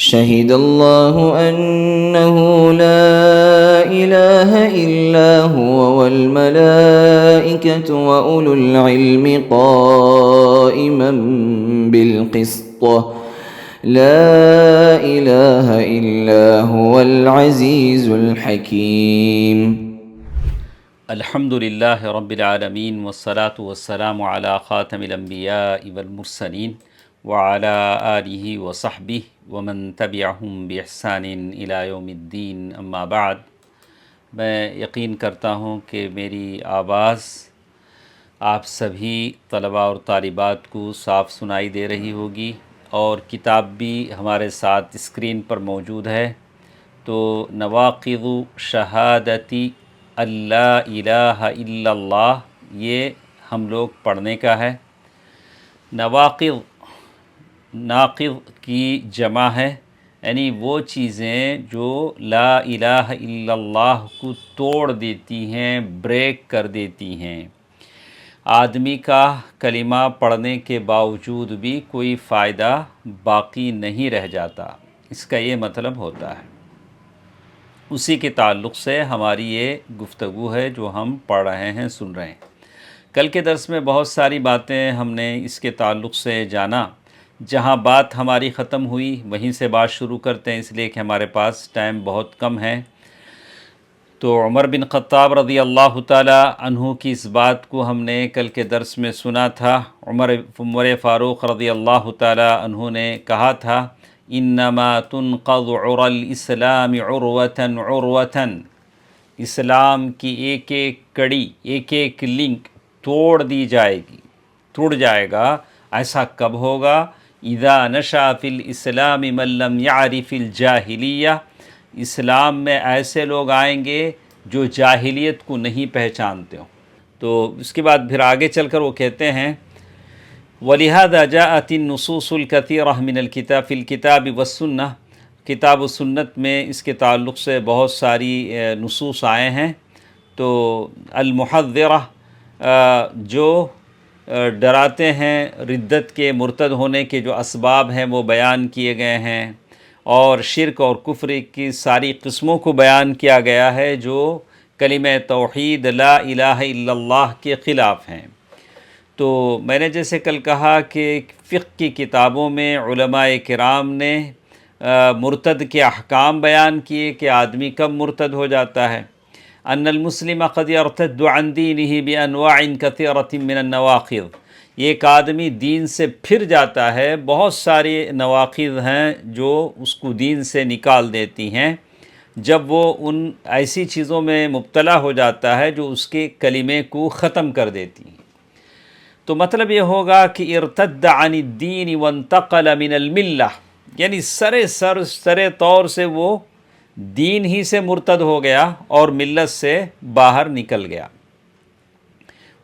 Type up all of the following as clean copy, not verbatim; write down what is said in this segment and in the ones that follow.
شهد الله أنه لا إله إلا هو والملائكة وأولو العلم قائما بالقسط لا إله إلا هو العزيز الحكيم. الحمد للہ رب العالمین والصلاة والسلام علی خاتم الانبیاء والمرسلین وعلی آلہ وصحبہ ومن تبعہم بإحسان الی یوم الدین. اما بعد، میں یقین کرتا ہوں کہ میری آواز آپ سبھی طلباء اور طالبات کو صاف سنائی دے رہی ہوگی، اور کتاب بھی ہمارے ساتھ اسکرین پر موجود ہے. تو نواقض شہادتی اللہ الہ الا اللہ، یہ ہم لوگ پڑھنے کا ہے. نواقض، ناقض کی جمع ہے، یعنی وہ چیزیں جو لا الہ الا اللہ کو توڑ دیتی ہیں، بریک کر دیتی ہیں. آدمی کا کلمہ پڑھنے کے باوجود بھی کوئی فائدہ باقی نہیں رہ جاتا، اس کا یہ مطلب ہوتا ہے. اسی کے تعلق سے ہماری یہ گفتگو ہے جو ہم پڑھ رہے ہیں، سن رہے ہیں. کل کے درس میں بہت ساری باتیں ہم نے اس کے تعلق سے جانا. جہاں بات ہماری ختم ہوئی وہیں سے بات شروع کرتے ہیں، اس لیے کہ ہمارے پاس ٹائم بہت کم ہے. تو عمر بن خطاب رضی اللہ تعالی عنہ کی اس بات کو ہم نے کل کے درس میں سنا تھا. عمر فاروق رضی اللہ تعالی عنہ نے کہا تھا، انما تنقض عرى الاسلام عروة عروة، اسلام کی ایک ایک کڑی، ایک ایک لنک توڑ دی جائے گی، ٹوٹ جائے گا. ایسا کب ہوگا؟ اذا نشا فی الاسلام من لم یعرف الجاہلیہ، اسلام میں ایسے لوگ آئیں گے جو جاہلیت کو نہیں پہچانتے ہوں. تو اس کے بعد پھر آگے چل کر وہ کہتے ہیں، وَلِهَذَا جَاءَتِ النُّصُوصُ الْكَثِيرَةُ مِنَ الْكِتَابِ فِي الْكِتَابِ وَالسُّنَّةِ، کتاب و سنت میں اس کے تعلق سے بہت ساری نصوص آئے ہیں. تو المحذرہ، جو ڈراتے ہیں ردت کے، مرتد ہونے کے جو اسباب ہیں وہ بیان کیے گئے ہیں، اور شرک اور کفر کی ساری قسموں کو بیان کیا گیا ہے جو کلمہ توحید لا الہ الا اللہ کے خلاف ہیں. تو میں نے جیسے کل کہا کہ فقہ کی کتابوں میں علماء کرام نے مرتد کے احکام بیان کیے کہ آدمی کب مرتد ہو جاتا ہے. ان المسلم قد يرتد عن دینہ بانواع کثیرۃ من النواقض، ایک آدمی دین سے پھر جاتا ہے، بہت ساری نواقض ہیں جو اس کو دین سے نکال دیتی ہیں جب وہ ان ایسی چیزوں میں مبتلا ہو جاتا ہے جو اس کے کلمے کو ختم کر دیتی ہیں. تو مطلب یہ ہوگا کہ ارتد عن الدین وانتقل من الملہ، یعنی سرے طور سے وہ دین ہی سے مرتد ہو گیا اور ملت سے باہر نکل گیا.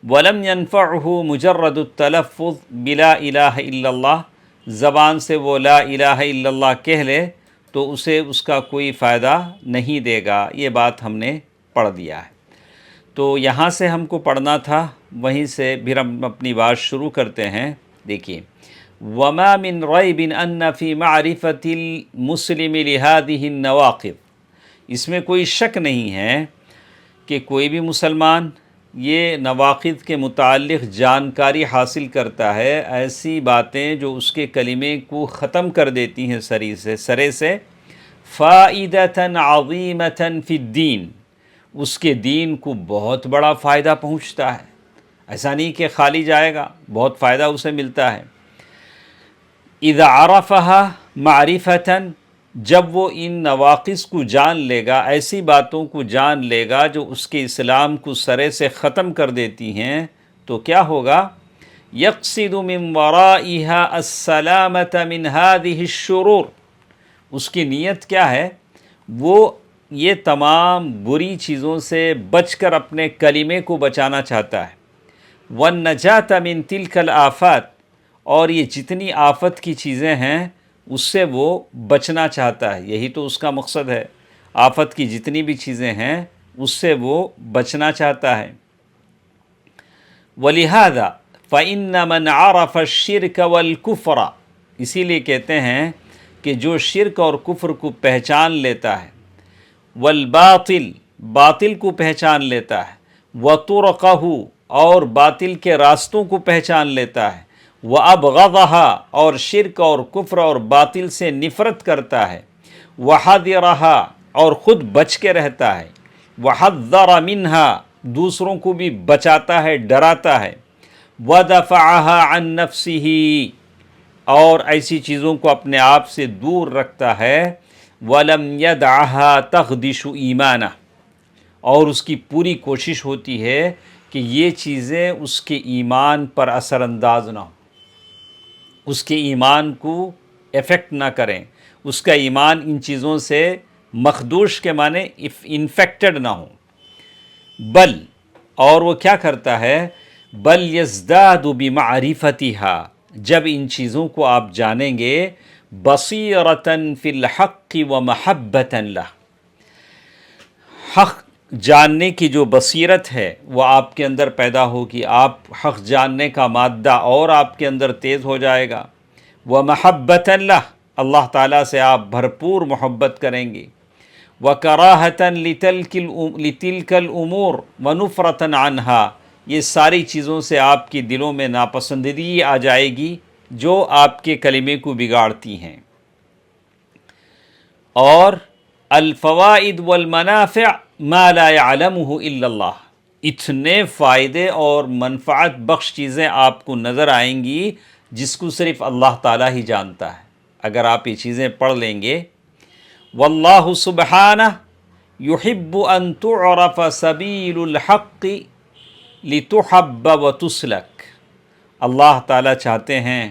ولم ينفعه مجرد التلفظ بلا الہ الا اللہ، زبان سے وہ لا الہ الا اللہ کہہ لے تو اسے اس کا کوئی فائدہ نہیں دے گا. یہ بات ہم نے پڑھ دیا ہے. تو یہاں سے ہم کو پڑھنا تھا، وہیں سے پھر ہم اپنی بات شروع کرتے ہیں. دیکھیے، وما من ریب ان فی معرفت المسلم لہذہ النواقض، اس میں کوئی شک نہیں ہے کہ کوئی بھی مسلمان یہ نواقض کے متعلق جانکاری حاصل کرتا ہے، ایسی باتیں جو اس کے کلمے کو ختم کر دیتی ہیں سرے سے. فائدۃ عظیمۃ فی الدین، اس کے دین کو بہت بڑا فائدہ پہنچتا ہے. ایسا نہیں کہ خالی جائے گا، بہت فائدہ اسے ملتا ہے. اذا عرفها معرفۃ، جب وہ ان نواقص کو جان لے گا، ایسی باتوں کو جان لے گا جو اس کے اسلام کو سرے سے ختم کر دیتی ہیں، تو کیا ہوگا؟ یقصد من ورائها السلامۃ من هذه الشرور، اس کی نیت کیا ہے؟ وہ یہ تمام بری چیزوں سے بچ کر اپنے کلمے کو بچانا چاہتا ہے. وَالنَّجَاةَ مِن تِلْكَ الْآفَاتِ، اور یہ جتنی آفت کی چیزیں ہیں اس سے وہ بچنا چاہتا ہے. یہی تو اس کا مقصد ہے، آفت کی جتنی بھی چیزیں ہیں اس سے وہ بچنا چاہتا ہے. وَلِهَذَا فَإِنَّ مَنْ عَرَفَ الشِّرْكَ وَالْكُفْرَ، اسی لیے کہتے ہیں کہ جو شرک اور کفر کو پہچان لیتا ہے، والباطل باطل کو پہچان لیتا ہے، وطرقہ اور باطل کے راستوں کو پہچان لیتا ہے، وابغضها اور شرک اور کفر اور باطل سے نفرت کرتا ہے، وحذرها اور خود بچ کے رہتا ہے، وحذر منها دوسروں کو بھی بچاتا ہے، ڈراتا ہے، ودفعها عن نفسه اور ایسی چیزوں کو اپنے آپ سے دور رکھتا ہے، وَلَمْ يَدْعَهَا تَخْدِشُ إِيمَانَهُ اور اس کی پوری کوشش ہوتی ہے کہ یہ چیزیں اس کے ایمان پر اثر انداز نہ ہوں، اس کے ایمان کو افیکٹ نہ کریں، اس کا ایمان ان چیزوں سے مخدوش کے معنی انفیکٹڈ نہ ہوں، بل اور وہ کیا کرتا ہے، بل یزداد بمعرفتها جب ان چیزوں کو آپ جانیں گے، بصیرۃ فی الحق و محبۃ لہ حق جاننے کی جو بصیرت ہے وہ آپ کے اندر پیدا ہوگی، آپ حق جاننے کا مادہ اور آپ کے اندر تیز ہو جائے گا، ومحبۃ لہ اللہ تعالیٰ سے آپ بھرپور محبت کریں گے، وکراہۃ لتلک الامور ونفرۃ عنہا یہ ساری چیزوں سے آپ کی دلوں میں ناپسندیدگی آ جائے گی جو آپ کے کلمے کو بگاڑتی ہیں، اور الفوائد والمنافع ما لا يعلمه الا اللہ اتنے فائدے اور منفعت بخش چیزیں آپ کو نظر آئیں گی جس کو صرف اللہ تعالیٰ ہی جانتا ہے اگر آپ یہ چیزیں پڑھ لیں گے۔ واللہ سبحانہ یحب ان تعرف سبیل الحق لتحب وتسلک اللہ تعالیٰ چاہتے ہیں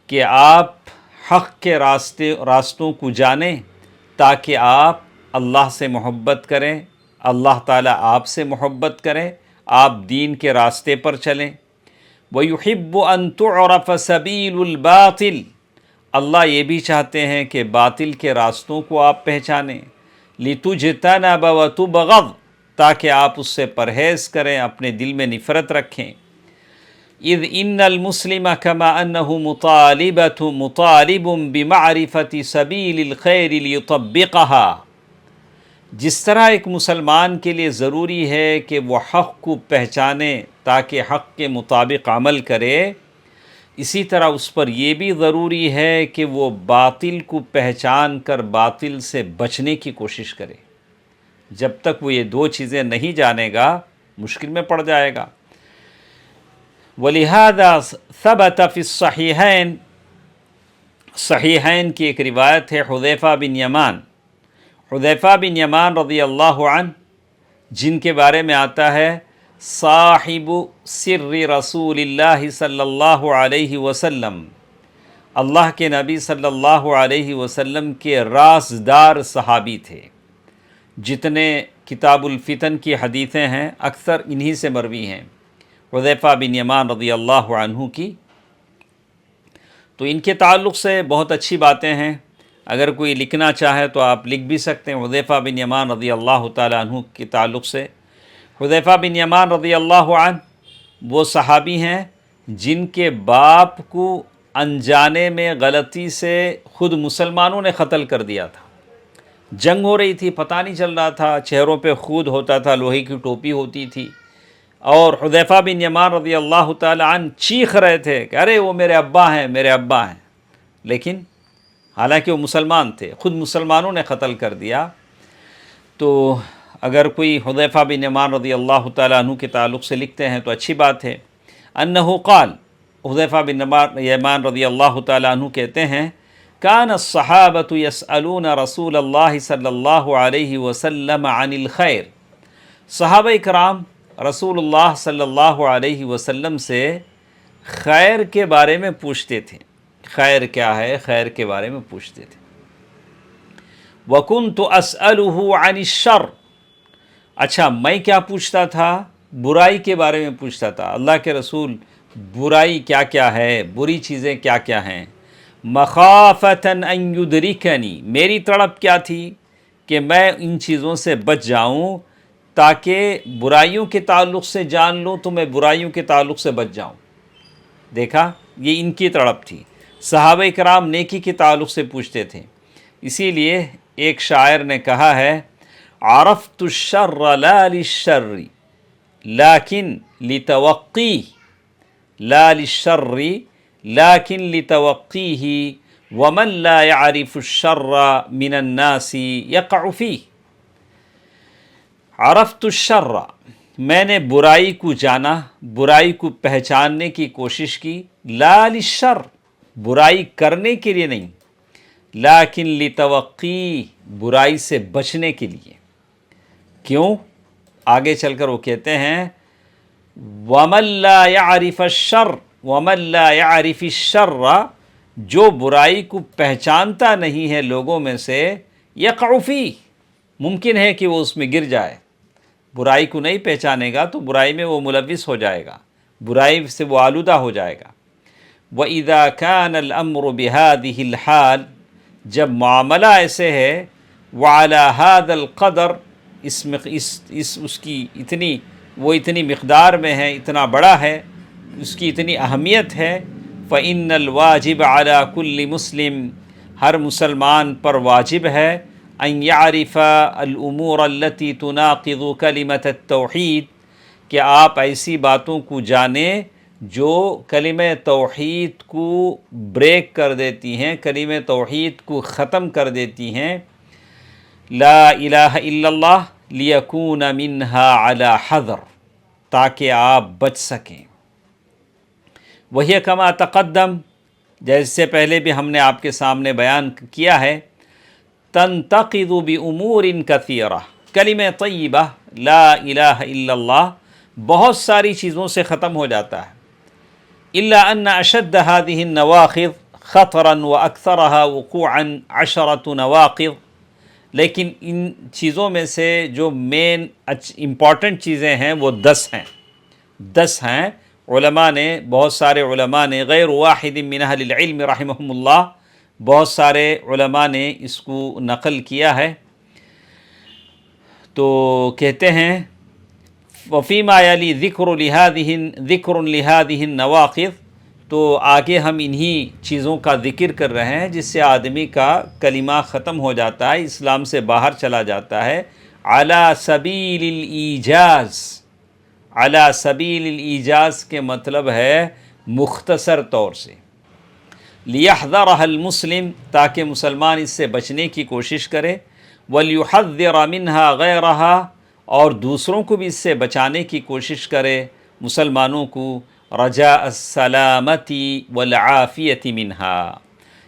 کہ آپ حق کے راستوں کو جانیں تاکہ آپ اللہ سے محبت کریں، اللہ تعالیٰ آپ سے محبت کریں، آپ دین کے راستے پر چلیں۔ وَيُحِبُّ أَن تُعْرَفَ سَبِيلُ الْبَاطِلِ اللہ یہ بھی چاہتے ہیں کہ باطل کے راستوں کو آپ پہچانیں، لِتُجْتَنَبَ وَتُبْغَضَ تاکہ آپ اس سے پرہیز کریں، اپنے دل میں نفرت رکھیں۔ اذ ان المسلم كما انه مطالب بمعرفة سبيل الخير ليطبقها جس طرح ایک مسلمان کے لیے ضروری ہے کہ وہ حق کو پہچانے تاکہ حق کے مطابق عمل کرے، اسی طرح اس پر یہ بھی ضروری ہے کہ وہ باطل کو پہچان کر باطل سے بچنے کی کوشش کرے۔ جب تک وہ یہ دو چیزیں نہیں جانے گا مشکل میں پڑ جائے گا۔ وَلِهَذَا ثَبَتَ فِي الصَّحِيحَيْن صحیحین کی ایک روایت ہے حذیفہ بن یمان رضی اللہ عنہ جن کے بارے میں آتا ہے صاحب سر رسول اللہ صلی اللہ علیہ وسلم اللہ کے نبی صلی اللہ علیہ وسلم کے رازدار صحابی تھے۔ جتنے کتاب الفتن کی حدیثیں ہیں اکثر انہی سے مروی ہیں حذیفہ بن یمان رضی اللہ عنہ کی، تو ان کے تعلق سے بہت اچھی باتیں ہیں، اگر کوئی لکھنا چاہے تو آپ لکھ بھی سکتے ہیں۔ حذیفہ بن یمان رضی اللہ تعالی عنہ کے تعلق سے، حذیفہ بن یمان رضی اللہ عنہ وہ صحابی ہیں جن کے باپ کو انجانے میں غلطی سے خود مسلمانوں نے قتل کر دیا تھا، جنگ ہو رہی تھی، پتہ نہیں چل رہا تھا، چہروں پہ خود ہوتا تھا، لوہے کی ٹوپی ہوتی تھی، اور حذیفہ بن یمان رضی اللہ تعالی عنہ چیخ رہے تھے کہ ارے وہ میرے ابا ہیں، میرے ابا ہیں، لیکن حالانکہ وہ مسلمان تھے، خود مسلمانوں نے قتل کر دیا۔ تو اگر کوئی حذیفہ بن یمان رضی اللہ تعالی عنہ کے تعلق سے لکھتے ہیں تو اچھی بات ہے۔ انہ قال حذیفہ بن یمان رضی اللہ تعالی عنہ کہتے ہیں کان الصحابۃ یسألون رسول اللہ صلی اللہ علیہ وسلم عن الخیر صحابہ کرام رسول اللہ صلی اللہ علیہ وسلم سے خیر کے بارے میں پوچھتے تھے، خیر کیا ہے، خیر کے بارے میں پوچھتے تھے۔ وَكُنْتُ أَسْأَلُهُ عَنِ الشَّرِّ اچھا میں کیا پوچھتا تھا، برائی کے بارے میں پوچھتا تھا، اللہ کے رسول برائی کیا کیا ہے، بری چیزیں کیا کیا ہیں۔ مخافةً ان يدركني میری تڑپ کیا تھی کہ میں ان چیزوں سے بچ جاؤں تاکہ برائیوں کے تعلق سے جان لوں تو میں برائیوں کے تعلق سے بچ جاؤں۔ دیکھا یہ ان کی تڑپ تھی۔ صحابہ کرام نیکی کے تعلق سے پوچھتے تھے. اسی لیے ایک شاعر نے کہا ہے عرفت الشر لا للشر لیکن لتوقی لا للشر لیکن لتوقیہ ومن لا يعرف الشر من الناس يقع فيه. عرفت الشر، میں نے برائی کو جانا، برائی کو پہچاننے کی کوشش کی، لا للشر، برائی کرنے کے لیے نہیں، لیکن لتوقی، برائی سے بچنے کے لیے. کیوں؟ آگے چل کر وہ کہتے ہیں وَمَن لَا يَعْرِفَ الشَّرَّ وَمَن لَا يَعْرِفِ الشَّرَّ، جو برائی کو پہچانتا نہیں ہے لوگوں میں سے، يَقْعُ فِيهِ، ممکن ہے کہ وہ اس میں گر جائے. برائی کو نہیں پہچانے گا تو برائی میں وہ ملوث ہو جائے گا، برائی سے وہ آلودہ ہو جائے گا. وَإِذَا كَانَ الْأَمْرُ بِهَذِهِ الْحَالِ، جب معاملہ ایسے ہے، وَعَلَى هَذَا الْقَدْرِ، اس کی اتنی، وہ اتنی مقدار میں ہے، اتنا بڑا ہے، اس کی اتنی اہمیت ہے. فَإِنَّ الْوَاجِبَ عَلَى كُلِّ مُسْلِمٍ، ہر مسلمان پر واجب ہے ان يعرف الامور التي تناقض کلمۃ التوحید، کہ آپ ایسی باتوں کو جانیں جو کلمہ توحید کو بریک کر دیتی ہیں، کلمہ توحید کو ختم کر دیتی ہیں. لا الہ الا اللہ لیکون منها علی حذر، تاکہ آپ بچ سکیں. وہی کما تقدم، جیسے پہلے بھی ہم نے آپ کے سامنے بیان کیا ہے، تنتقض بامور کثیرہ، کلمہ طیبہ لا الہ الا اللہ بہت ساری چیزوں سے ختم ہو جاتا ہے. الا ان اشد هذه النواقض خطرا واکثرها وقوعا 10 نواقض، لیکن ان چیزوں میں سے جو مین امپورٹنٹ چیزیں ہیں وہ 10 ہیں. 10 ہیں. علماء نے، بہت سارے علماء نے، غیر واحد من اہل العلم رحمہم اللہ، بہت سارے علماء نے اس کو نقل کیا ہے. تو کہتے ہیں وفیما یلی ذکر لہذہ النواقض، تو آگے ہم انہی چیزوں کا ذکر کر رہے ہیں جس سے آدمی کا کلمہ ختم ہو جاتا ہے، اسلام سے باہر چلا جاتا ہے. علی سبیل الایجاز، علی سبیل الایجاز کے مطلب ہے مختصر طور سے. لیحذرها المسلم، تاکہ مسلمان اس سے بچنے کی کوشش کرے. ولیحذر منها غیرها، اور دوسروں کو بھی اس سے بچانے کی کوشش کرے، مسلمانوں کو. رجاء السلامتی والعافیت منها،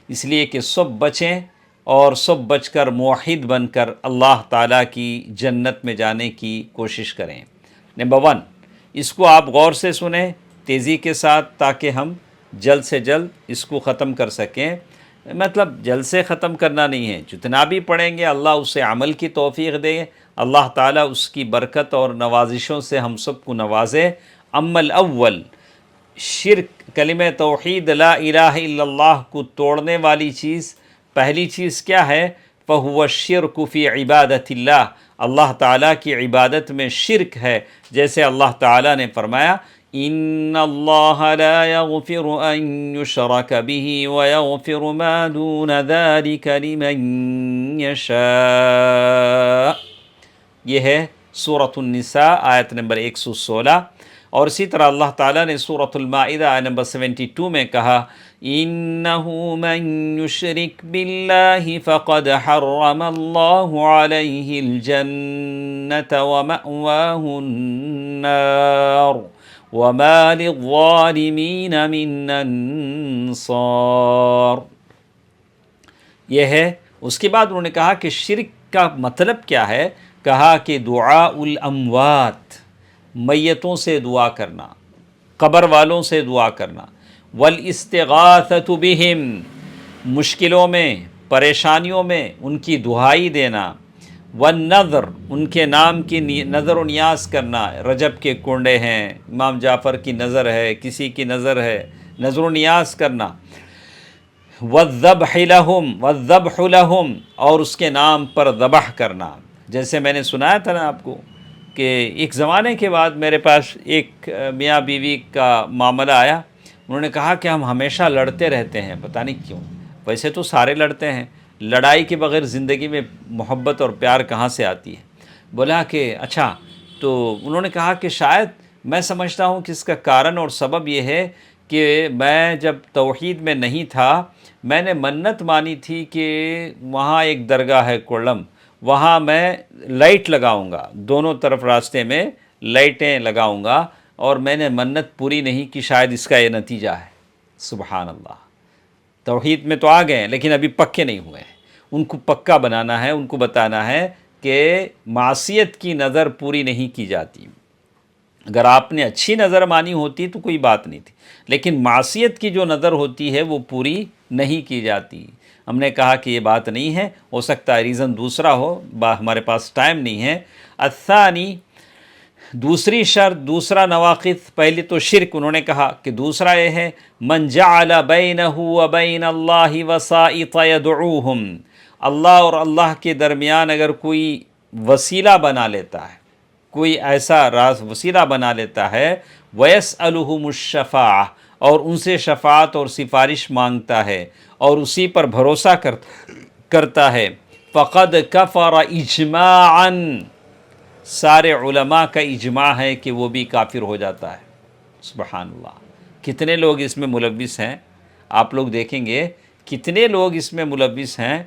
اس لیے کہ سب بچیں اور سب بچ کر موحد بن کر اللہ تعالیٰ کی جنت میں جانے کی کوشش کریں. نمبر 1، اس کو آپ غور سے سنیں تیزی کے ساتھ، تاکہ ہم جلد سے جلد اس کو ختم کر سکیں. مطلب جلد سے ختم کرنا نہیں ہے، جتنا بھی پڑھیں گے اللہ اسے عمل کی توفیق دے، اللہ تعالیٰ اس کی برکت اور نوازشوں سے ہم سب کو نوازے. اما الاول، شرک، کلمہ توحید لا الہ الا اللہ کو توڑنے والی چیز، پہلی چیز کیا ہے؟ فَهُوَ الشِّرْكُ فِي عِبَادَةِ اللَّهِ، اللہ تعالیٰ کی عبادت میں شرک ہے. جیسے اللہ تعالیٰ نے فرمایا ان اللہ لا یغفر ان یشرک بہ ویغفر ما دون ذلک لمن یشاء. یہ ہے سورۃ النساء آیت نمبر 116. اور اسی طرح اللہ تعالیٰ نے سورۃ المائدہ آیت نمبر 72 میں کہا انہ من یشرک باللہ فقد حرم اللہ علیہ الجنۃ ومأواہ النار وما للظالمین من انصار. یہ ہے. اس کے بعد انہوں نے کہا کہ شرک کا مطلب کیا ہے؟ کہا کہ دعاء الاموات، میتوں سے دعا کرنا، قبر والوں سے دعا کرنا. والاستغاثۃ بہم، مشکلوں میں، پریشانیوں میں ان کی دہائی دینا. والنذر، ان کے نام کی نظر و نیاز کرنا. رجب کے کنڈے ہیں، امام جعفر کی نظر ہے، کسی کی نظر ہے، نظر و نیاز کرنا. والذبح لہم، اور اس کے نام پر ذبح کرنا. جیسے میں نے سنایا تھا نا آپ کو کہ ایک زمانے کے بعد میرے پاس ایک میاں بیوی کا معاملہ آیا. انہوں نے کہا کہ ہم ہمیشہ لڑتے رہتے ہیں، پتہ نہیں کیوں، ویسے تو سارے لڑتے ہیں، لڑائی کے بغیر زندگی میں محبت اور پیار کہاں سے آتی ہے؟ بولا کہ اچھا، تو انہوں نے کہا کہ شاید میں سمجھتا ہوں کہ اس کا کارن اور سبب یہ ہے کہ میں جب توحید میں نہیں تھا، میں نے منت مانی تھی کہ وہاں ایک درگاہ ہے کولم، وہاں میں لائٹ لگاؤں گا، دونوں طرف راستے میں لائٹیں لگاؤں گا، اور میں نے منت پوری نہیں کی، شاید اس کا یہ نتیجہ ہے۔ سبحان اللہ، توحید میں تو آ گئے ہیں لیکن ابھی پکے نہیں ہوئے ہیں، ان کو پکا بنانا ہے، ان کو بتانا ہے کہ معصیت کی نظر پوری نہیں کی جاتی۔ اگر آپ نے اچھی نظر مانی ہوتی تو کوئی بات نہیں تھی، لیکن معصیت کی جو نظر ہوتی ہے وہ پوری نہیں کی جاتی۔ ہم نے کہا کہ یہ بات نہیں ہے، ہو سکتا ہے ریزن دوسرا ہو، ہمارے پاس ٹائم نہیں ہے۔ الثانی، دوسری شرط، دوسرا نواقض، پہلے تو شرک انہوں نے کہا کہ دوسرا یہ ہے من جعل بینہ وبین اللہ وسائط یدعوہم، اللہ اور اللہ کے درمیان اگر کوئی وسیلہ بنا لیتا ہے، کوئی ایسا راز وسیلہ بنا لیتا ہے، وَيَسْأَلُهُمُ الشَّفَاعَةَ، اور ان سے شفاعت اور سفارش مانگتا ہے اور اسی پر بھروسہ کرتا ہے، فَقَدْ كَفَرَ اِجْمَاعًا، سارے علماء کا اجماع ہے کہ وہ بھی کافر ہو جاتا ہے۔ سبحان اللہ، کتنے لوگ اس میں ملوث ہیں، آپ لوگ دیکھیں گے کتنے لوگ اس میں ملوث ہیں۔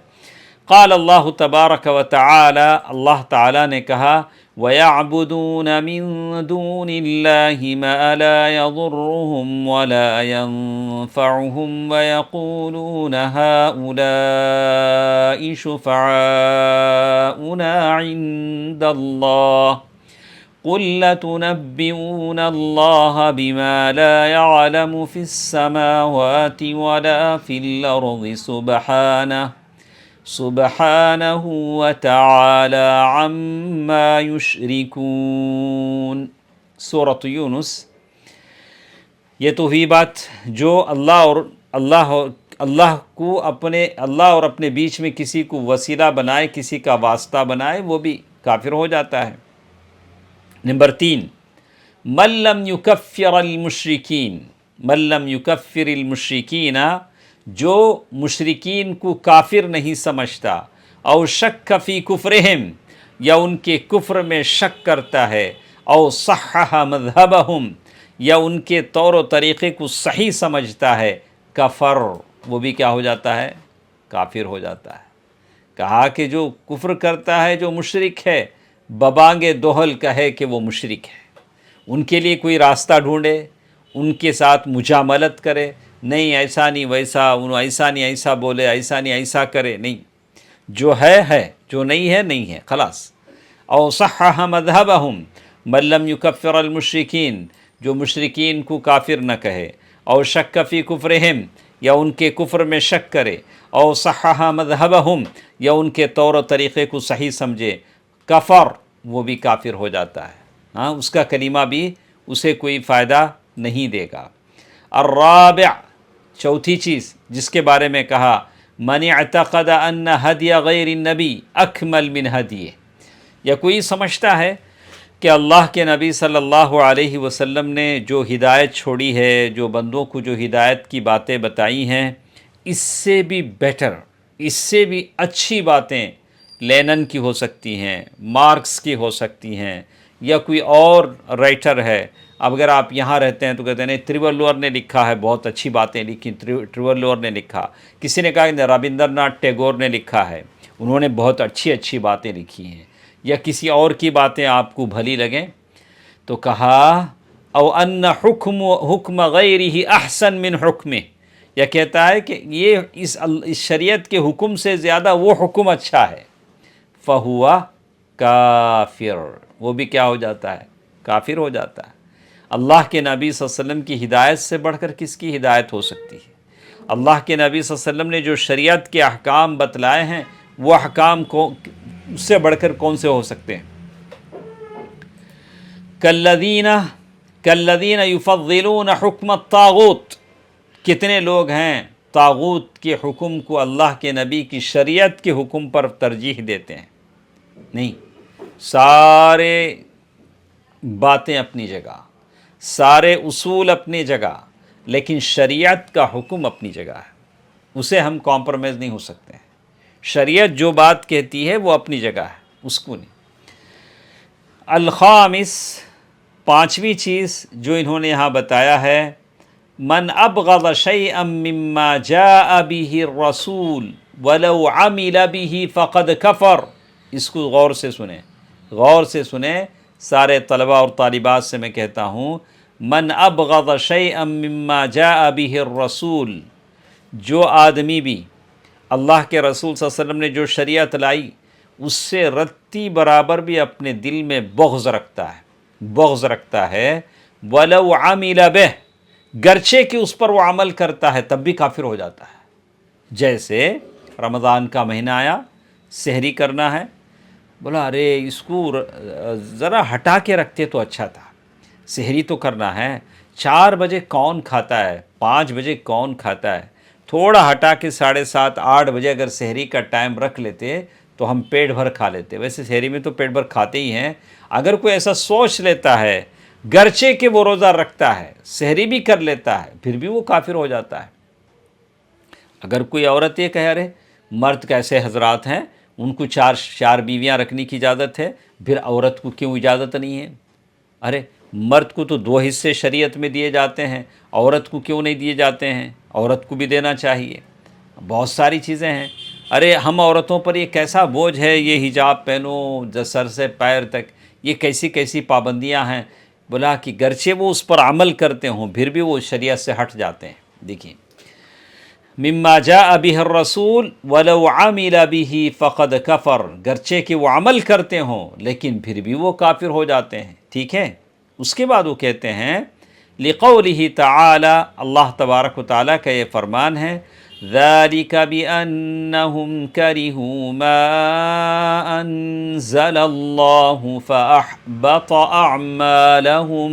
قال اللہ تبارک و تعالی، اللہ تعالی نے کہا وَيَعْبُدُونَ مِن دُونِ اللَّهِ مَا لَا يَضُرُّهُمْ وَلَا يَنفَعُهُمْ وَيَقُولُونَ هَؤُلَاءِ شُفَعَاؤُنَا عِندَ اللَّهِ قُل لَّتُنَبِّئُونَ اللَّهَ بِمَا لَا يَعْلَمُ فِي السَّمَاوَاتِ وَلَا فِي الْأَرْضِ سبحانہ وتعالی عما یشرکون۔ سورۃ یونس۔ یہ تو ہوئی بات جو اللہ اور اپنے بیچ میں کسی کو وسیلہ بنائے، کسی کا واسطہ بنائے، وہ بھی کافر ہو جاتا ہے۔ نمبر 3، من لم یکفر المشرکین، من لم یکفر المشرکین، جو مشرکین کو کافر نہیں سمجھتا، او شک فی کفرہم، یا ان کے کفر میں شک کرتا ہے، او صحح مذہبہم، یا ان کے طور و طریقے کو صحیح سمجھتا ہے، کفر، وہ بھی کیا ہو جاتا ہے؟ کافر ہو جاتا ہے۔ کہا کہ جو کفر کرتا ہے، جو مشرک ہے، ببانگ دوہل کہے کہ وہ مشرک ہے، ان کے لیے کوئی راستہ ڈھونڈے، ان کے ساتھ مجاملت کرے، نہیں ایسا نہیں ویسا، ایسا نہیں ایسا بولے، ایسا نہیں ایسا کرے، نہیں، جو ہے جو نہیں ہے نہیں ہے، خلاص۔ او صحح مذہبہم، من لم یکفر المشرکین، جو مشرکین کو کافر نہ کہے، او شک فی کفرہم، یا ان کے کفر میں شک کرے، او صحح مذہبہم، یا ان کے طور و طریقے کو صحیح سمجھے، کفر، وہ بھی کافر ہو جاتا ہے، ہاں، اس کا کلمہ بھی اسے کوئی فائدہ نہیں دے گا۔ الرابع، چوتھی چیز جس کے بارے میں کہا من اعتقد ان ہدی غیر النبی اکمل من ہدیہ، یا کوئی سمجھتا ہے کہ اللہ کے نبی صلی اللہ علیہ وسلم نے جو ہدایت چھوڑی ہے، جو بندوں کو جو ہدایت کی باتیں بتائی ہیں، اس سے بھی بیٹر، اس سے بھی اچھی باتیں لینن کی ہو سکتی ہیں، مارکس کی ہو سکتی ہیں، یا کوئی اور رائٹر ہے۔ اب اگر آپ یہاں رہتے ہیں تو کہتے ہیں نہیں، تریولور نے لکھا ہے، بہت اچھی باتیں لکھی، تریولور نے لکھا۔ کسی نے کہا کہ رابندر ناتھ ٹیگور نے لکھا ہے، انہوں نے بہت اچھی باتیں لکھی ہیں، یا کسی اور کی باتیں آپ کو بھلی لگیں، تو کہا او ان حکم غیرہ احسن من حکمہ، یا کہتا ہے کہ یہ اس شریعت کے حکم سے زیادہ وہ حکم اچھا ہے، فہوا کافر، وہ بھی کیا ہو جاتا ہے؟ کافر ہو جاتا ہے۔ اللہ کے نبی صلی اللہ علیہ وسلم کی ہدایت سے بڑھ کر کس کی ہدایت ہو سکتی ہے؟ اللہ کے نبی صلی اللہ علیہ وسلم نے جو شریعت کے احکام بتلائے ہیں، وہ احکام کو اس سے بڑھ کر کون سے ہو سکتے ہیں؟ کالذین یفضلون حکم الطاغوت، کتنے لوگ ہیں طاغوت کے حکم کو اللہ کے نبی کی شریعت کے حکم پر ترجیح دیتے ہیں؟ نہیں، سارے باتیں اپنی جگہ، سارے اصول اپنی جگہ، لیکن شریعت کا حکم اپنی جگہ ہے، اسے ہم کمپرومائز نہیں ہو سکتے ہیں۔ شریعت جو بات کہتی ہے وہ اپنی جگہ ہے، اس کو نہیں۔ الخامس، پانچویں چیز جو انہوں نے یہاں بتایا ہے، من ابغض شیئا مما جاء به الرسول ولو عمل به فقد کفر۔ اس کو غور سے سنیں، غور سے سنیں، سارے طلباء اور طالبات سے میں کہتا ہوں، من ابغض شیئا مما جاء به الرسول، جو آدمی بھی اللہ کے رسول صلی اللہ علیہ وسلم نے جو شریعت لائی اس سے رتی برابر بھی اپنے دل میں بغض رکھتا ہے، بغض رکھتا ہے، وَلَوْ عَمِلَ بِهِ، گرچہ کہ اس پر وہ عمل کرتا ہے تب بھی کافر ہو جاتا ہے۔ جیسے رمضان کا مہینہ آیا، سحری کرنا ہے، بولا ارے اس کو ذرا ہٹا کے رکھتے تو اچھا تھا، سحری تو کرنا ہے، 4 بجے کون کھاتا ہے، 5 بجے کون کھاتا ہے، تھوڑا ہٹا کے 7:30 8 بجے اگر سحری کا ٹائم رکھ لیتے تو ہم پیٹ بھر کھا لیتے۔ ویسے سحری میں تو پیٹ بھر کھاتے ہی ہیں۔ اگر کوئی ایسا سوچ لیتا ہے گرچہ کہ وہ روزہ رکھتا ہے، سحری بھی کر لیتا ہے، پھر بھی وہ کافر ہو جاتا ہے۔ اگر کوئی عورت یہ کہہ رہے مرد کیسے حضرات ہیں، ان کو چار بیویاں رکھنے کی اجازت ہے، پھر عورت کو کیوں اجازت نہیں ہے؟ ارے مرد کو تو 2 حصے شریعت میں دیے جاتے ہیں، عورت کو کیوں نہیں دیے جاتے ہیں؟ عورت کو بھی دینا چاہیے۔ بہت ساری چیزیں ہیں۔ ارے ہم عورتوں پر یہ کیسا بوجھ ہے، یہ حجاب پہنو سر سے پیر تک، یہ کیسی کیسی پابندیاں ہیں، بولا کہ گرچہ وہ اس پر عمل کرتے ہوں پھر بھی وہ شریعت سے ہٹ جاتے ہیں۔ دیکھیں، مما جاء به الرسول ولو عمل به فقد کفر، گرچہ کہ وہ عمل کرتے ہوں لیکن پھر بھی وہ کافر ہو جاتے ہیں۔ ٹھیک ہے، اس کے بعد وہ کہتے ہیں لقوله تعالی، اللہ تبارک و تعالیٰ کا یہ فرمان ہے، ذَلِكَ بِأَنَّهُمْ كَرِهُوا مَا أَنزَلَ اللَّهُ فَأَحْبَطَ أَعْمَالَهُمْ،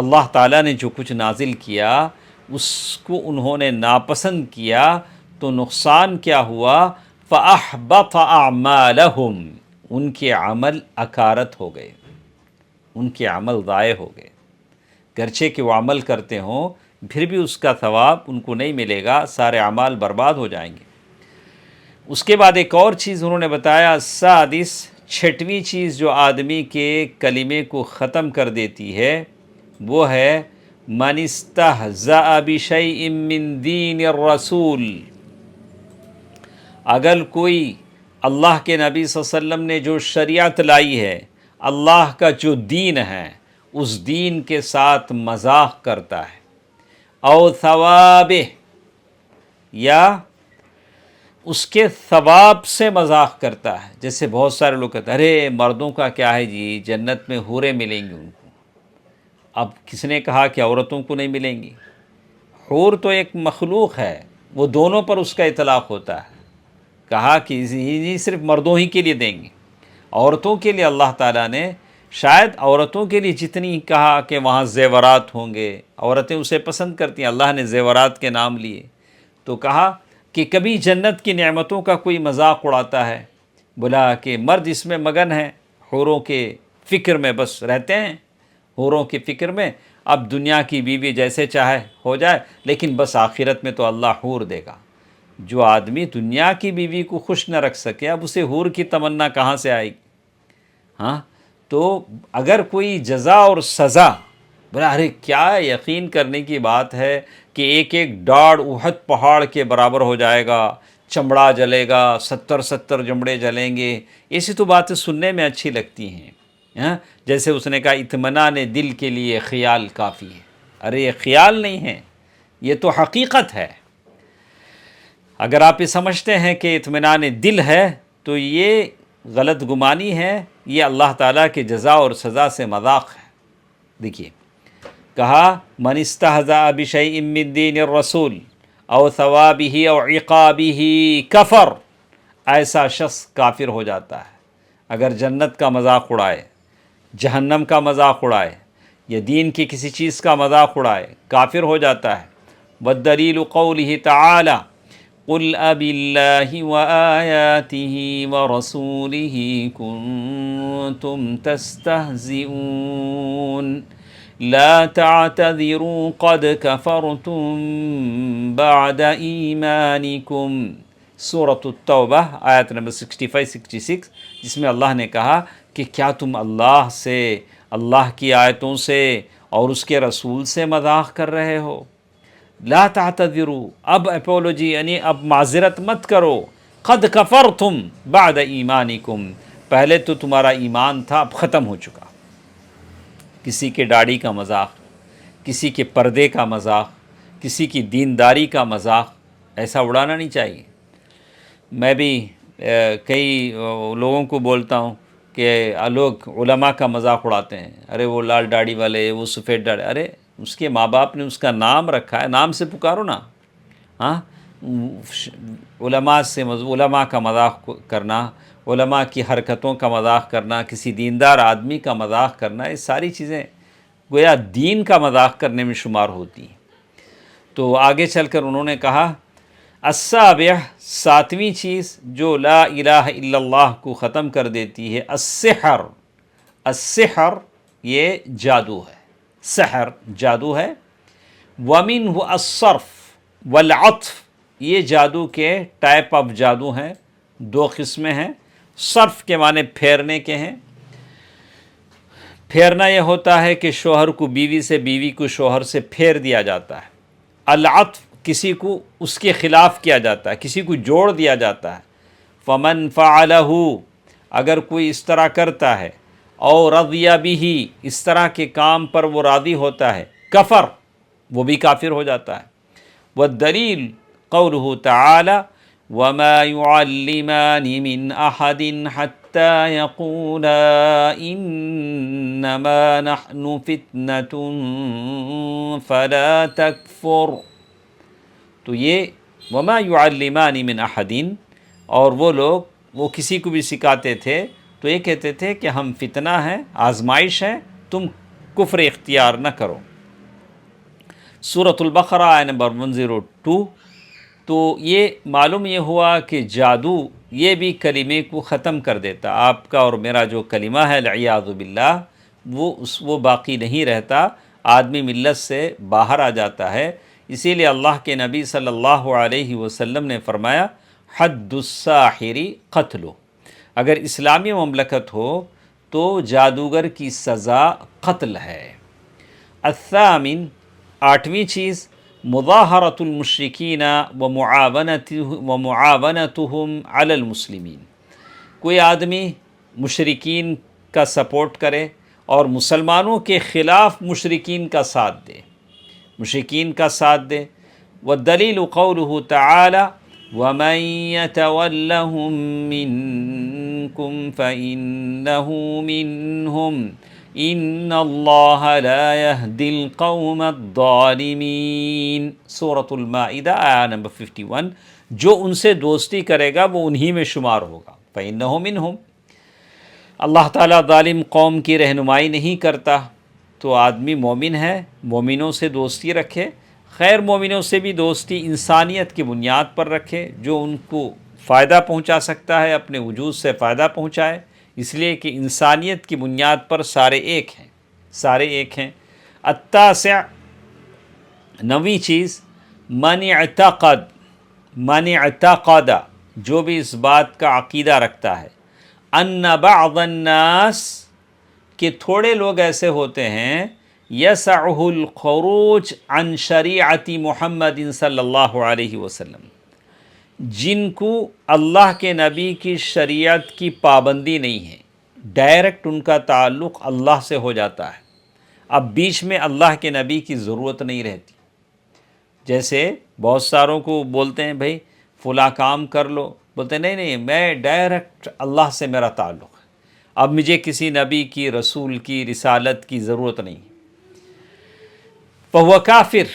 اللہ تعالیٰ نے جو کچھ نازل کیا اس کو انہوں نے ناپسند کیا تو نقصان کیا ہوا، فَأَحْبَطَ أَعْمَالَهُمْ، ان کے عمل اکارت ہو گئے، ان کے عمل ضائع ہو گئے۔ گرچہ کہ وہ عمل کرتے ہوں پھر بھی اس کا ثواب ان کو نہیں ملے گا، سارے اعمال برباد ہو جائیں گے۔ اس کے بعد ایک اور چیز انہوں نے بتایا، سادس، 6ویں چیز جو آدمی کے کلمے کو ختم کر دیتی ہے وہ ہے من استہزأ بشیء من دین الرسول، اگر کوئی اللہ کے نبی صلی اللہ علیہ وسلم نے جو شریعت لائی ہے، اللہ کا جو دین ہے، اس دین کے ساتھ مذاق کرتا ہے، او ثوابہ، یا اس کے ثواب سے مذاق کرتا ہے۔ جیسے بہت سارے لوگ کہتے ہیں ارے مردوں کا کیا ہے جی، جنت میں حوریں ملیں گی ان کو۔ اب کس نے کہا کہ عورتوں کو نہیں ملیں گی؟ حور تو ایک مخلوق ہے، وہ دونوں پر اس کا اطلاق ہوتا ہے۔ کہا کہ یہ صرف مردوں ہی کے لیے دیں گے، عورتوں کے لیے اللہ تعالیٰ نے شاید عورتوں کے لیے جتنی کہا کہ وہاں زیورات ہوں گے، عورتیں اسے پسند کرتی ہیں، اللہ نے زیورات کے نام لیے، تو کہا کہ کبھی جنت کی نعمتوں کا کوئی مذاق اڑاتا ہے، بولا کہ مرد اس میں مگن ہے، حوروں کے فکر میں بس رہتے ہیں، حوروں کی فکر میں، اب دنیا کی بیوی جیسے چاہے ہو جائے لیکن بس آخرت میں تو اللہ حور دے گا۔ جو آدمی دنیا کی بیوی کو خوش نہ رکھ سکے اب اسے حور کی تمنا کہاں سے آئے گی؟ ہاں، تو اگر کوئی جزا اور سزا، بولا ارے کیا یقین کرنے کی بات ہے کہ ایک ایک ڈاڑھ احد پہاڑ کے برابر ہو جائے گا، چمڑا جلے گا، 70 چمڑے جلیں گے، ایسی تو باتیں سننے میں اچھی لگتی ہیں۔ جیسے اس نے کہا اطمینان دل کے لیے خیال کافی ہے۔ ارے یہ خیال نہیں ہے، یہ تو حقیقت ہے۔ اگر آپ یہ سمجھتے ہیں کہ اطمینان دل ہے تو یہ غلط گمانی ہے، یہ اللہ تعالیٰ کے جزا اور سزا سے مذاق ہے۔ دیکھیے، کہا من استہزأ بشیء من دین الرسول او ثوابہ او عقابہ کفر، ایسا شخص کافر ہو جاتا ہے۔ اگر جنت کا مذاق اڑائے، جہنم کا مذاق اڑائے یا دین کی کسی چیز کا مذاق اڑائے، کافر ہو جاتا ہے۔ والدلیل قولہ تعالی قل اباللہ وآیاتہ ورسولہ کنتم تستہزئون، لا تعتذروا قد كفرتم بعد ایمانکم، سورۃ التوبہ آیت نمبر 65-66، جس میں اللہ نے کہا کہ کیا تم اللہ سے، اللہ کی آیتوں سے اور اس کے رسول سے مذاق کر رہے ہو؟ لا تعتذروا، اب اپولوجی یعنی اب معذرت مت کرو، قد کفرتم بعد ایمانکم، پہلے تو تمہارا ایمان تھا اب ختم ہو چکا۔ کسی کے داڑھی کا مذاق، کسی کے پردے کا مذاق، کسی کی دینداری کا مذاق ایسا اڑانا نہیں چاہیے۔ میں بھی کئی لوگوں کو بولتا ہوں کہ لوگ علماء کا مذاق اڑاتے ہیں، ارے وہ لال داڑھی والے، وہ سفید داڑھی، ارے اس کے ماں باپ نے اس کا نام رکھا ہے، نام سے پکارو نا۔ ہاں، علماء کا مذاق کرنا، علماء کی حرکتوں کا مذاق کرنا، کسی دیندار آدمی کا مذاق کرنا، یہ ساری چیزیں گویا دین کا مذاق کرنے میں شمار ہوتی ہیں۔ تو آگے چل کر انہوں نے کہا السابع، ساتویں چیز جو لا الہ الا اللہ کو ختم کر دیتی ہے، السحر، السحر یہ جادو ہے، سحر جادو ہے، ومنہ الصرف والعطف، یہ جادو کے ٹائپ آف جادو ہیں، دو قسمیں ہیں۔ صرف کے معنی پھیرنے کے ہیں، پھیرنا یہ ہوتا ہے کہ شوہر کو بیوی سے، بیوی کو شوہر سے پھیر دیا جاتا ہے۔ العطف، کسی کو اس کے خلاف کیا جاتا ہے، کسی کو جوڑ دیا جاتا ہے۔ فمن فعلہ، اگر کوئی اس طرح کرتا ہے، اور رضی بہ، اس طرح کے کام پر وہ راضی ہوتا ہے، کفر، وہ بھی کافر ہو جاتا ہے۔ والدلیل قولہ تعالی وما يعلمان من احد حتى يقولا انما نحن فتنة فلا تکفر، تو یہ وما يعلمان من احد، اور وہ لوگ وہ کسی کو بھی سکھاتے تھے تو یہ کہتے تھے کہ ہم فتنہ ہیں، آزمائش ہے، تم کفر اختیار نہ کرو۔ سورۃ البقرہ آیت نمبر 102۔ تو یہ معلوم یہ ہوا کہ جادو یہ بھی کلمے کو ختم کر دیتا، آپ کا اور میرا جو کلمہ ہے العیاذ باللہ وہ باقی نہیں رہتا، آدمی ملت سے باہر آ جاتا ہے۔ اسی لیے اللہ کے نبی صلی اللہ علیہ وسلم نے فرمایا حد الساحر قتل، اگر اسلامی مملکت ہو تو جادوگر کی سزا قتل ہے۔ الثامن، آٹھویں چیز، مظاہرۃ المشرکین ومعاونتہم علی المسلمین، کوئی آدمی مشرکین کا سپورٹ کرے اور مسلمانوں کے خلاف مشرکین کا ساتھ دے، مشرکین کا ساتھ دے۔ والدلیل قولہ تعالی ومن یتولہم منکم فإنہ منہم ان اللہ لا یہدی القوم الظالمین، سورۃ المائدہ آیت نمبر 51، جو ان سے دوستی کرے گا وہ انہی میں شمار ہوگا، فإنہ منہم۔ اللہ تعالیٰ ظالم قوم کی رہنمائی نہیں کرتا، تو آدمی مومن ہے، مومنوں سے دوستی رکھے، خیر مومنوں سے بھی دوستی انسانیت کی بنیاد پر رکھے، جو ان کو فائدہ پہنچا سکتا ہے اپنے وجود سے فائدہ پہنچائے، اس لیے کہ انسانیت کی بنیاد پر سارے ایک ہیں، سارے ایک ہیں۔ التاسع، نویں چیز، من اعتقد، جو بھی اس بات کا عقیدہ رکھتا ہے، ان بعض الناس، کہ تھوڑے لوگ ایسے ہوتے ہیں، یسعہ الخروج عن شریعت محمد صلی اللہ علیہ وسلم، جن کو اللہ کے نبی کی شریعت کی پابندی نہیں ہے، ڈائریکٹ ان کا تعلق اللہ سے ہو جاتا ہے، اب بیچ میں اللہ کے نبی کی ضرورت نہیں رہتی۔ جیسے بہت ساروں کو بولتے ہیں بھائی فلاں کام کر لو، بولتے نہیں نہیں میں ڈائریکٹ اللہ سے میرا تعلق ہے، اب مجھے کسی نبی کی، رسول کی، رسالت کی ضرورت نہیں۔ فہو کافر،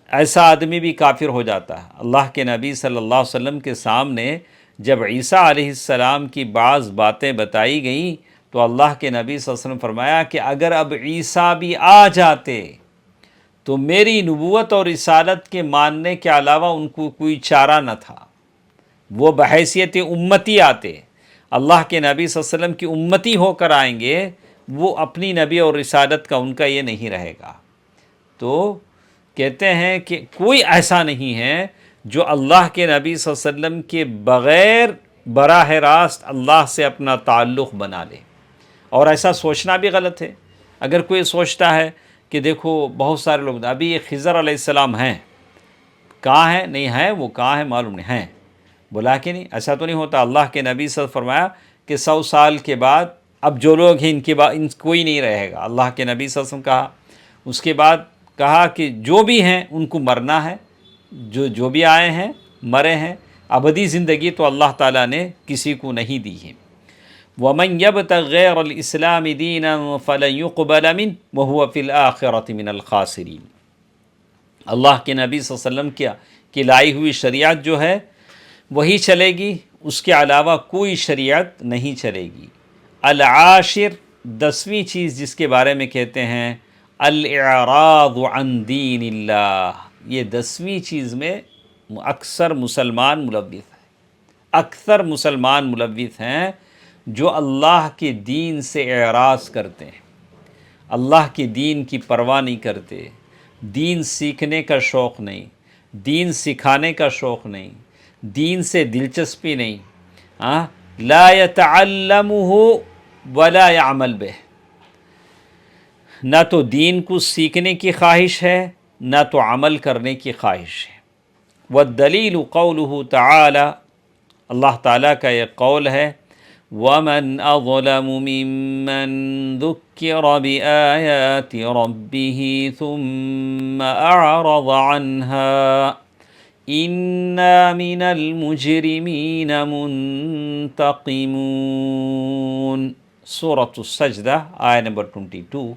ایسا آدمی بھی کافر ہو جاتا ہے۔ اللہ کے نبی صلی اللہ علیہ وسلم کے سامنے جب عیسیٰ علیہ السلام کی بعض باتیں بتائی گئیں تو اللہ کے نبی صلی اللہ علیہ وسلم فرمایا کہ اگر اب عیسیٰ بھی آ جاتے تو میری نبوت اور رسالت کے ماننے کے علاوہ ان کو کوئی چارہ نہ تھا، وہ بحیثیت امتی آتے، اللہ کے نبی صلی اللہ علیہ وسلم کی امتی ہو کر آئیں گے، وہ اپنی نبی اور رسالت کا ان کا یہ نہیں رہے گا۔ تو کہتے ہیں کہ کوئی ایسا نہیں ہے جو اللہ کے نبی صلی اللہ علیہ وسلم کے بغیر براہ راست اللہ سے اپنا تعلق بنا لے، اور ایسا سوچنا بھی غلط ہے۔ اگر کوئی سوچتا ہے کہ دیکھو بہت سارے لوگ، ابھی خضر علیہ السلام ہیں، کہاں ہیں؟ نہیں ہیں، وہ کہاں ہیں معلوم نہیں، ہیں بلا کے نہیں، ایسا تو نہیں ہوتا۔ اللہ کے نبی صلی اللہ علیہ وسلم فرمایا کہ 100 سال کے بعد اب جو لوگ ہیں ان کے بعد کوئی نہیں رہے گا، اللہ کے نبی صلی اللہ علیہ وسلم کہا۔ اس کے بعد کہا کہ جو بھی ہیں ان کو مرنا ہے، جو بھی آئے ہیں مرے ہیں، ابدی زندگی تو اللہ تعالیٰ نے کسی کو نہیں دی ہے۔ وَمَنْ يَبْتَغِ غَيْرَ الْإِسْلَامِ دِينًا فَلَنْ يُقْبَلَ مِنْهُ وَهُوَ فِي الْآخِرَةِ مِنَ الْخَاسِرِينَ۔ اللہ کے نبی صلی اللہ علیہ وسلم کی لائی ہوئی شریعت جو ہے وہی چلے گی، اس کے علاوہ کوئی شریعت نہیں چلے گی۔ العاشر، 10ویں چیز جس کے بارے میں کہتے ہیں الاعراض عن دین اللہ، یہ 10ویں چیز میں اکثر مسلمان ملوث ہیں، اکثر مسلمان ملوث ہیں جو اللہ کے دین سے اعراض کرتے ہیں، اللہ کے دین کی پرواہ نہیں کرتے، دین سیکھنے کا شوق نہیں، دین سکھانے کا شوق نہیں، دین سے دلچسپی نہیں، لا يتعلمه ولا يعمل به، نہ تو دین کو سیکھنے کی خواہش ہے نہ تو عمل کرنے کی خواہش ہے۔ والدلیل قوله تعالی، اللہ تعالیٰ کا یہ قول ہے، وَمَنْ أَظْلَمُ مِمَّنْ ذُكِّرَ بِآيَاتِ رَبِّهِ ثُمَّ أَعْرَضَ عَنْهَا إِنَّا مِنَ الْمُجْرِمِينَ مُنْتَقِمُونَ، سورۃ السجدہ آیہ نمبر 22۔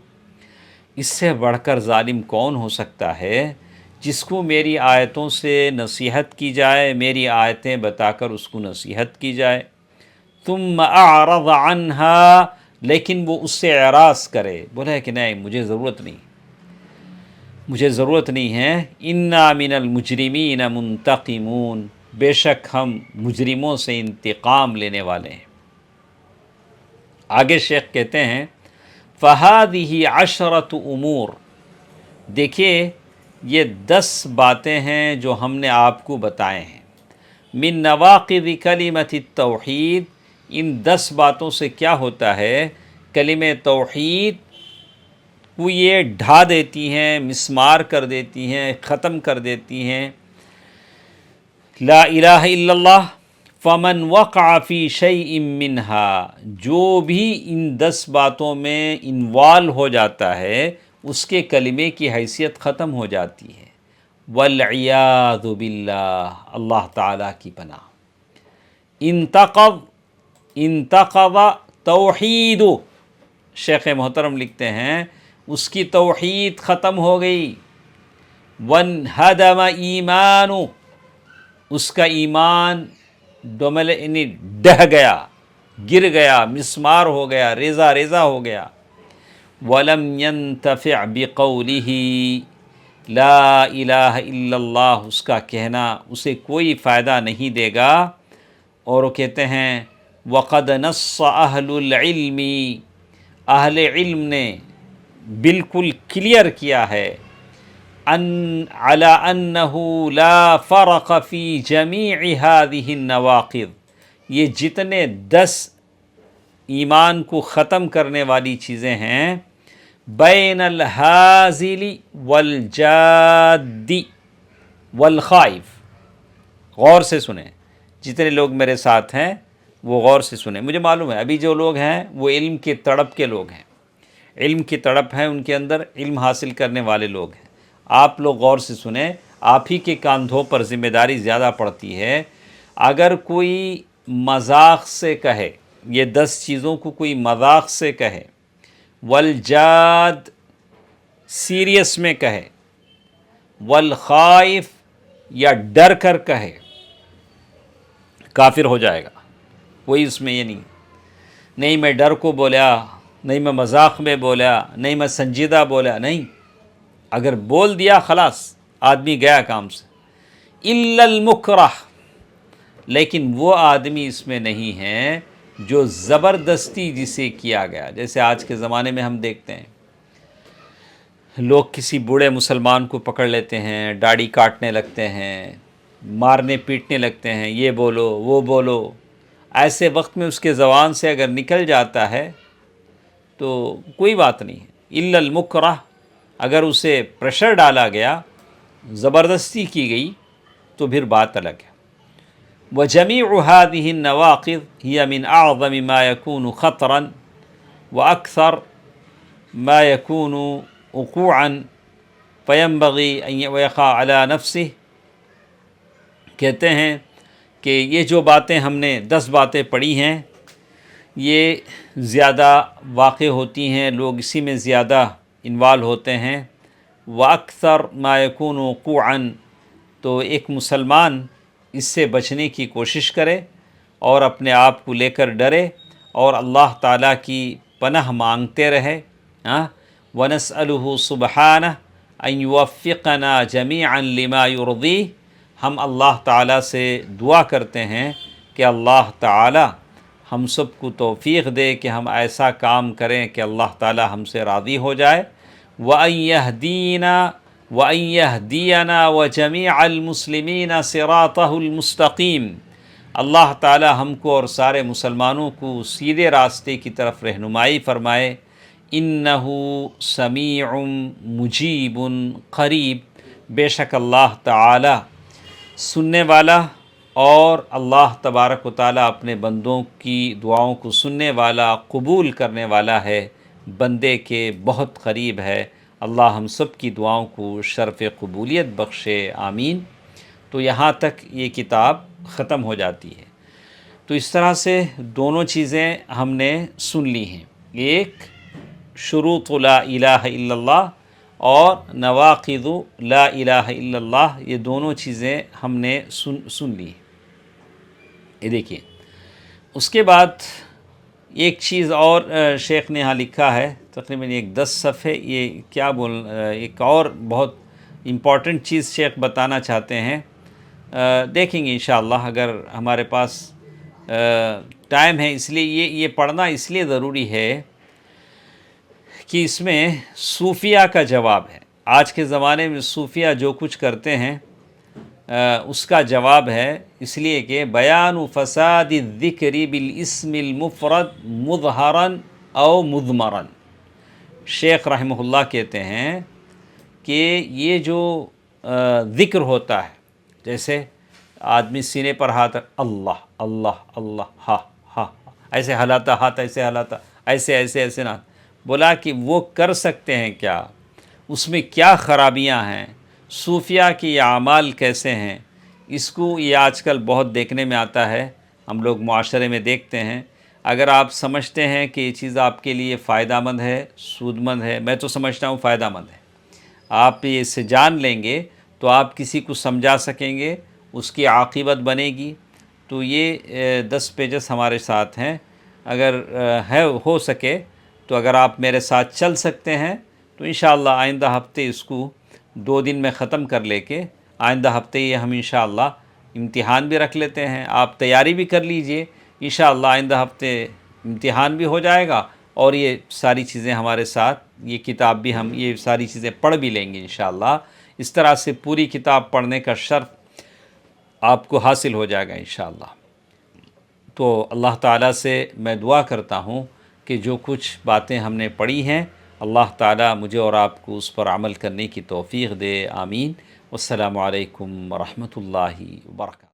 اس سے بڑھ کر ظالم کون ہو سکتا ہے جس کو میری آیتوں سے نصیحت کی جائے، میری آیتیں بتا کر اس کو نصیحت کی جائے، ثم اعرض عنہا، لیکن وہ اس سے اعراض کرے، بولے کہ نہیں مجھے ضرورت نہیں، مجھے ضرورت نہیں ہے۔ انا من المجرمین منتقمون، بے شک ہم مجرموں سے انتقام لینے والے ہیں۔ آگے شیخ کہتے ہیں فَهَذِهِ عَشْرَةُ أُمُورٍ، دیکھیے یہ 10 باتیں ہیں جو ہم نے آپ کو بتائے ہیں، من نواقض کلمۃ التوحید، ان 10 باتوں سے کیا ہوتا ہے، کلمہ توحید کو یہ ڈھا دیتی ہیں، مسمار کر دیتی ہیں، ختم کر دیتی ہیں۔ لا الہ الا اللہ، فمن وقع فی شیء منہا، جو بھی ان 10 باتوں میں انوالو ہو جاتا ہے اس کے کلمے کی حیثیت ختم ہو جاتی ہے۔ والعیاذ باللہ، اللہ تعالیٰ کی پناہ۔ انتقض توحید، شیخ محترم لکھتے ہیں اس کی توحید ختم ہو گئی۔ وانہدم ایمان، اس کا ایمان ڈہ گیا، گر گیا، مسمار ہو گیا، ریزہ ریزہ ہو گیا۔ ولم ينتفع بقولہ، لا الہ الا اللہ، اس کا کہنا اسے کوئی فائدہ نہیں دے گا۔ اور وہ کہتے ہیں وقد نص اہل العلم، اہل علم نے بالکل کلیئر کیا ہے، علی انہ لا فرق فی جمیع ہذہ النواقض، یہ جتنے 10 ایمان کو ختم کرنے والی چیزیں ہیں، بین الہازل والجاد والخائف، غور سے سنیں، جتنے لوگ میرے ساتھ ہیں وہ غور سے سنیں۔ مجھے معلوم ہے ابھی جو لوگ ہیں وہ علم کی تڑپ کے لوگ ہیں، علم کی تڑپ ہے ان کے اندر، علم حاصل کرنے والے لوگ ہیں۔ آپ لوگ غور سے سنیں، آپ ہی کے کاندھوں پر ذمہ داری زیادہ پڑتی ہے۔ اگر کوئی مذاق سے کہے، یہ 10 چیزوں کو کوئی مذاق سے کہے، والجاد سیریس میں کہے، والخائف یا ڈر کر کہے، کافر ہو جائے گا۔ کوئی اس میں یہ نہیں میں ڈر کو بولا، نہیں میں مذاق میں بولا، نہیں میں سنجیدہ بولا، نہیں، اگر بول دیا خلاص آدمی گیا کام سے۔ الا المکرہ، لیکن وہ آدمی اس میں نہیں ہے جو زبردستی جسے کیا گیا، جیسے آج کے زمانے میں ہم دیکھتے ہیں لوگ کسی بوڑھے مسلمان کو پکڑ لیتے ہیں، داڑھی کاٹنے لگتے ہیں، مارنے پیٹنے لگتے ہیں، یہ بولو وہ بولو. ایسے وقت میں اس کے زبان سے اگر نکل جاتا ہے تو کوئی بات نہیں ہے، الا المکرہ، اگر اسے پریشر ڈالا گیا، زبردستی کی گئی، تو پھر بات الگ ہے. وجمیع هذه النواقض هي من اعظم ما يكون خطرا واكثر ما يكون وقوعا فينبغي ان يقع على نفسه. کہتے ہیں کہ یہ جو باتیں ہم نے 10 باتیں پڑھی ہیں، یہ زیادہ واقع ہوتی ہیں، لوگ اسی میں زیادہ انوالو ہوتے ہیں. وَأَكْثَرْ مَا يَكُونُ وُقُوعًا، تو ایک مسلمان اس سے بچنے کی کوشش کرے اور اپنے آپ کو لے کر ڈرے اور اللہ تعالیٰ کی پناہ مانگتے رہے. وَنَسْأَلُهُ سُبْحَانَهُ أَن يُوَفِّقَنَا جَمِيعًا لِمَا يُرْضِيهِ، ہم اللہ تعالیٰ سے دعا کرتے ہیں کہ اللہ تعالیٰ ہم سب کو توفیق دے کہ ہم ایسا کام کریں کہ اللہ تعالیٰ ہم سے راضی ہو جائے. وَأَن يَهْدِيَنَا وَجَمِيعَ الْمُسْلِمِينَ صِرَاطَهُ الْمُسْتَقِيمِ، اللہ تعالی ہم کو اور سارے مسلمانوں کو سیدھے راستے کی طرف رہنمائی فرمائے. اِنَّهُ سَمِيعٌ مُجِيبٌ قریب، بے شک اللہ تعالی سننے والا اور اللہ تبارک و تعالیٰ اپنے بندوں کی دعاؤں کو سننے والا، قبول کرنے والا ہے، بندے کے بہت قریب ہے. اللہ ہم سب کی دعاؤں کو شرف قبولیت بخشے، آمین. تو یہاں تک یہ کتاب ختم ہو جاتی ہے. تو اس طرح سے دونوں چیزیں ہم نے سن لی ہیں، ایک شروط لا الہ الا اللہ اور نواقض لا الہ الا اللہ، یہ دونوں چیزیں ہم نے سن لی. یہ دیکھیے، اس کے بعد ایک چیز اور شیخ نے یہاں لکھا ہے، تقریباً ایک 10 صفحے، یہ کیا ایک اور بہت امپورٹنٹ چیز شیخ بتانا چاہتے ہیں. دیکھیں گے انشاءاللہ اگر ہمارے پاس ٹائم ہے. اس لیے یہ پڑھنا اس لیے ضروری ہے کہ اس میں صوفیہ کا جواب ہے. آج کے زمانے میں صوفیہ جو کچھ کرتے ہیں اس کا جواب ہے، اس لیے کہ بیان فساد الذکر بالاسم المفرد مظہرا او مضمرا. شیخ رحمہ اللہ کہتے ہیں کہ یہ جو ذکر ہوتا ہے، جیسے آدمی سینے پر ہاتھ اللہ اللہ اللہ ہا ہا، ایسے ہلاتا ہاتھ، ایسے ہلاتا، ایسے ایسے ایسے نہ، بولا کہ وہ کر سکتے ہیں کیا، اس میں کیا خرابیاں ہیں، صوفیہ کے یہ اعمال کیسے ہیں. اس کو یہ آج کل بہت دیکھنے میں آتا ہے، ہم لوگ معاشرے میں دیکھتے ہیں. اگر آپ سمجھتے ہیں کہ یہ چیز آپ کے لیے فائدہ مند ہے، سود مند ہے، میں تو سمجھتا ہوں فائدہ مند ہے، آپ یہ اسے جان لیں گے تو آپ کسی کو سمجھا سکیں گے، اس کی عاقبت بنے گی. تو یہ 10 پیجز ہمارے ساتھ ہیں، اگر ہو سکے تو اگر آپ میرے ساتھ چل سکتے ہیں تو انشاءاللہ آئندہ ہفتے اس کو 2 دن میں ختم کر لے کے آئندہ ہفتے یہ ہم انشاءاللہ امتحان بھی رکھ لیتے ہیں. آپ تیاری بھی کر لیجئے، انشاءاللہ آئندہ ہفتے امتحان بھی ہو جائے گا اور یہ ساری چیزیں ہمارے ساتھ، یہ کتاب بھی ہم یہ ساری چیزیں پڑھ بھی لیں گے انشاءاللہ. اس طرح سے پوری کتاب پڑھنے کا شرف آپ کو حاصل ہو جائے گا انشاءاللہ. تو اللہ تعالیٰ سے میں دعا کرتا ہوں کہ جو کچھ باتیں ہم نے پڑھی ہیں، اللہ تعالیٰ مجھے اور آپ کو اس پر عمل کرنے کی توفیق دے، آمین. والسلام علیکم ورحمۃ اللہ وبرکاتہ.